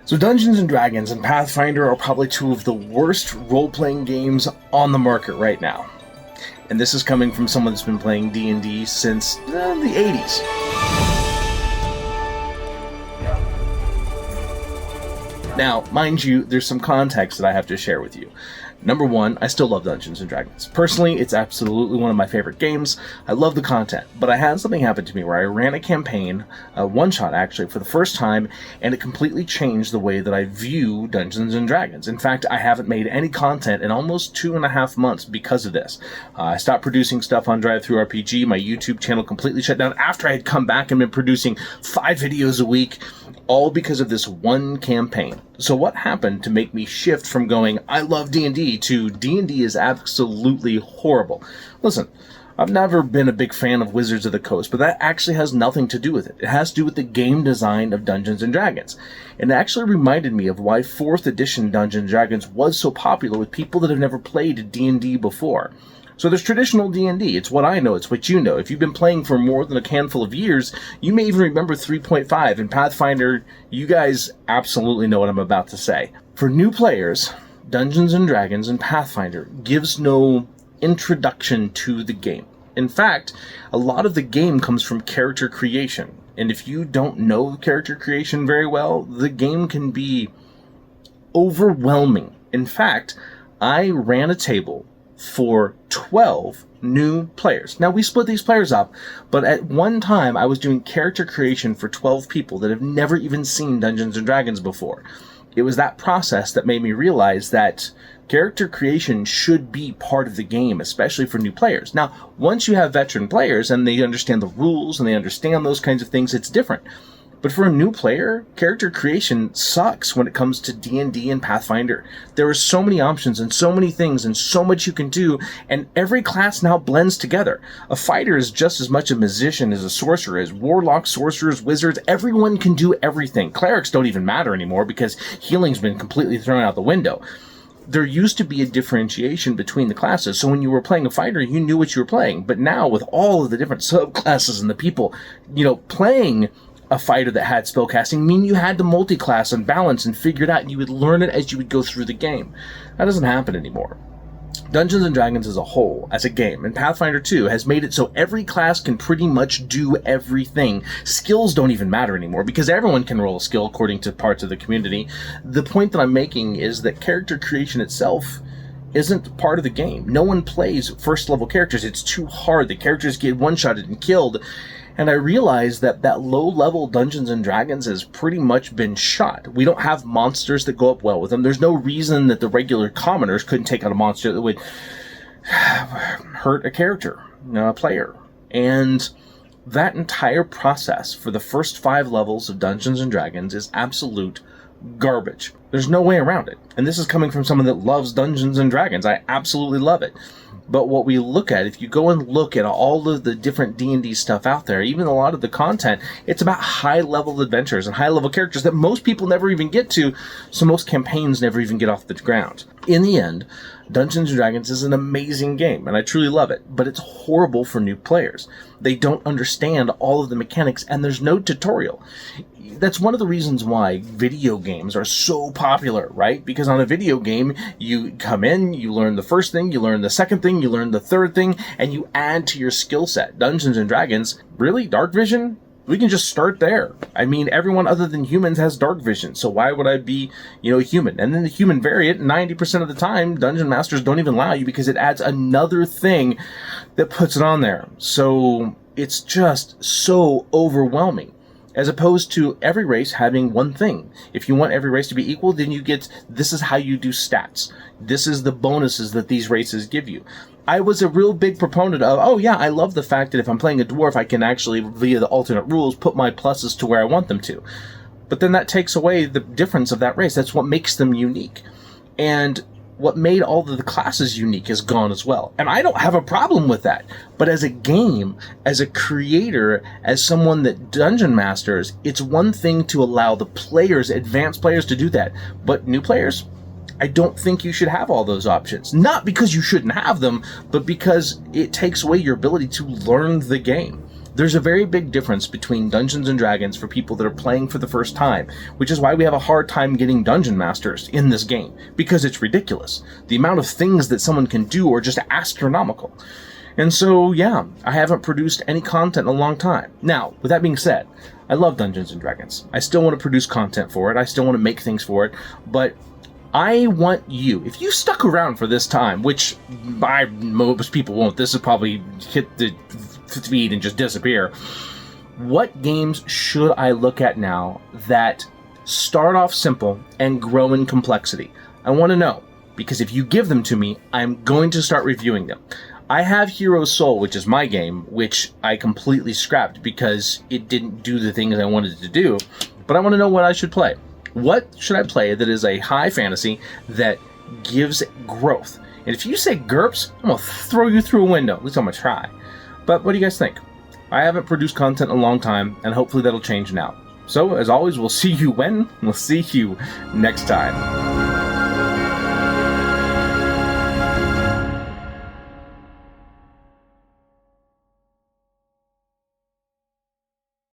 So Dungeons and Dragons and Pathfinder are probably two of the worst role-playing games on the market right now. And this is coming from someone that's been playing D&D since the 80s. Now, mind you, there's some context that I have to share with you. Number one, I still love Dungeons and Dragons. Personally, it's absolutely one of my favorite games. I love the content, but I had something happen to me where I ran a campaign, a one-shot actually, for the first time, and it completely changed the way that I view Dungeons and Dragons. In fact, I haven't made any content in almost 2.5 months because of this. I stopped producing stuff on TTRPGs. My YouTube channel completely shut down after I had come back and been producing 5 videos a week, all because of this one campaign. So what happened to make me shift from going, I love D&D, to D&D is absolutely horrible? Listen, I've never been a big fan of Wizards of the Coast, but that actually has nothing to do with it. It has to do with the game design of Dungeons and Dragons. And it actually reminded me of why 4th edition Dungeons and Dragons was so popular with people that have never played D&D before. So there's traditional D&D. It's what I know. It's what you know. If you've been playing for more than a handful of years, you may even remember 3.5. And Pathfinder, you guys absolutely know what I'm about to say. For new players, Dungeons and Dragons and Pathfinder gives no introduction to the game. In fact, a lot of the game comes from character creation. And if you don't know character creation very well, the game can be overwhelming. In fact, I ran a table for 12 new players. Now, we split these players up, but at one time I was doing character creation for 12 people that have never even seen Dungeons and Dragons before. It was that process that made me realize that character creation should be part of the game, especially for new players. Now, once you have veteran players and they understand the rules and they understand those kinds of things, it's different. But for a new player, character creation sucks when it comes to D&D and Pathfinder. There are so many options and so many things and so much you can do, and every class now blends together. A fighter is just as much a magician as a sorcerer, as warlocks, sorcerers, wizards. Everyone can do everything. Clerics don't even matter anymore because healing's been completely thrown out the window. There used to be a differentiation between the classes, so when you were playing a fighter, you knew what you were playing. But now, with all of the different subclasses and the people, playing a fighter that had spellcasting mean you had to multi-class and balance and figure it out, and you would learn it as you would go through the game. That doesn't happen anymore. Dungeons and Dragons as a whole, as a game, and Pathfinder 2 has made it so every class can pretty much do everything. Skills don't even matter anymore because everyone can roll a skill according to parts of the community. The point that I'm making is that character creation itself isn't part of the game. No one plays first level characters. It's too hard. The characters get one-shotted and killed. And I realized that low-level Dungeons and Dragons has pretty much been shot. We don't have monsters that go up well with them. There's no reason that the regular commoners couldn't take out a monster that would hurt a character, a player. And that entire process for the first 5 levels of Dungeons and Dragons is absolute garbage. There's no way around it. And this is coming from someone that loves Dungeons and Dragons. I absolutely love it. But what we look at, if you go and look at all of the different D&D stuff out there, even a lot of the content, it's about high-level adventures and high-level characters that most people never even get to, so most campaigns never even get off the ground. In the end, Dungeons & Dragons is an amazing game, and I truly love it, but it's horrible for new players. They don't understand all of the mechanics, and there's no tutorial. That's one of the reasons why video games are so popular, right? Because on a video game, you come in, you learn the first thing, you learn the second thing, you learn the third thing, and you add to your skill set. Dungeons and Dragons, really? Dark vision? We can just start there. I mean, everyone other than humans has dark vision, so why would I be, a human? And then the human variant, 90% of the time, dungeon masters don't even allow you because it adds another thing that puts it on there. So it's just so overwhelming. As opposed to every race having one thing. If you want every race to be equal, then you get, this is how you do stats. This is the bonuses that these races give you. I was a real big proponent of, I love the fact that if I'm playing a dwarf, I can actually, via the alternate rules, put my pluses to where I want them to. But then that takes away the difference of that race. That's what makes them unique. And what made all of the classes unique is gone as well. And I don't have a problem with that. But as a game, as a creator, as someone that dungeon masters, it's one thing to allow the players, advanced players, to do that. But new players, I don't think you should have all those options. Not because you shouldn't have them, but because it takes away your ability to learn the game. There's a very big difference between Dungeons and Dragons for people that are playing for the first time, which is why we have a hard time getting dungeon masters in this game, because it's ridiculous. The amount of things that someone can do are just astronomical. And so, yeah, I haven't produced any content in a long time. Now, with that being said, I love Dungeons and Dragons. I still want to produce content for it. I still want to make things for it. But I want you, if you stuck around for this time, which most people won't, this will probably hit the feed and just disappear. What games should I look at now that start off simple and grow in complexity? I want to know, because if you give them to me, I'm going to start reviewing them. I have Hero's Soul, which is my game, which I completely scrapped because it didn't do the things I wanted it to do, but I want to know what I should play. What should I play that is a high fantasy that gives growth? And if you say GURPS, I'm going to throw you through a window. At least I'm going to try. But what do you guys think? I haven't produced content in a long time, and hopefully that'll change now. So, as always, we'll see you when? We'll see you next time.